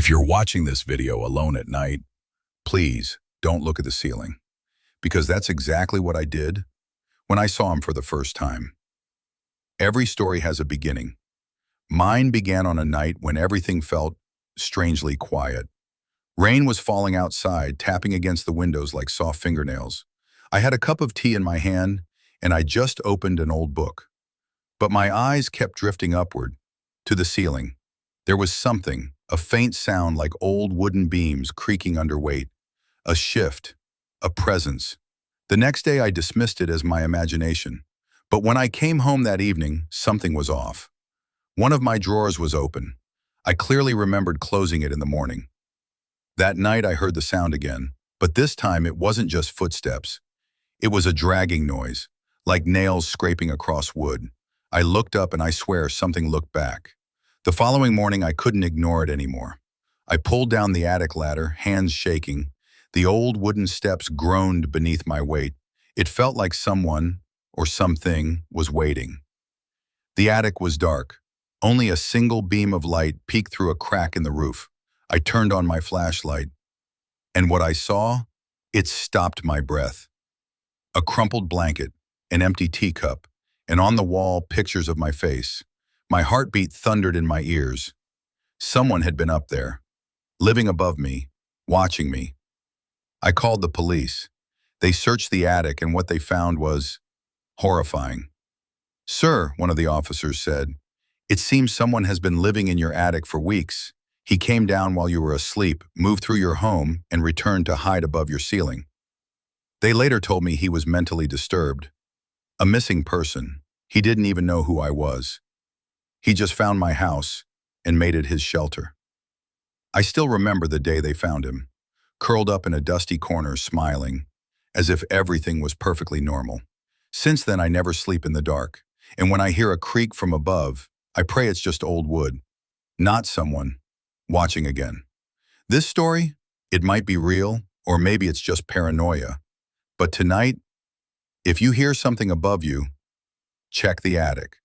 If you're watching this video alone at night, please don't look at the ceiling, because that's exactly what I did when I saw him for the first time. Every story has a beginning. Mine began on a night when everything felt strangely quiet. Rain was falling outside, tapping against the windows like soft fingernails. I had a cup of tea in my hand, and I just opened an old book. But my eyes kept drifting upward, to the ceiling. There was something, a faint sound like old wooden beams creaking under weight. A shift, a presence. The next day I dismissed it as my imagination. But when I came home that evening, something was off. One of my drawers was open. I clearly remembered closing it in the morning. That night I heard the sound again, but this time it wasn't just footsteps. It was a dragging noise, like nails scraping across wood. I looked up and I swear something looked back. The following morning I couldn't ignore it anymore. I pulled down the attic ladder, hands shaking. The old wooden steps groaned beneath my weight. It felt like someone, or something, was waiting. The attic was dark. Only a single beam of light peeked through a crack in the roof. I turned on my flashlight, and what I saw, it stopped my breath. A crumpled blanket, an empty teacup, and on the wall, pictures of my face. My heartbeat thundered in my ears. Someone had been up there, living above me, watching me. I called the police. They searched the attic, and what they found was horrifying. "Sir," one of the officers said, "it seems someone has been living in your attic for weeks. He came down while you were asleep, moved through your home, and returned to hide above your ceiling." They later told me he was mentally disturbed. A missing person. He didn't even know who I was. He just found my house and made it his shelter. I still remember the day they found him, curled up in a dusty corner, smiling, as if everything was perfectly normal. Since then, I never sleep in the dark, and when I hear a creak from above, I pray it's just old wood, not someone watching again. This story, it might be real, or maybe it's just paranoia. But tonight, if you hear something above you, check the attic.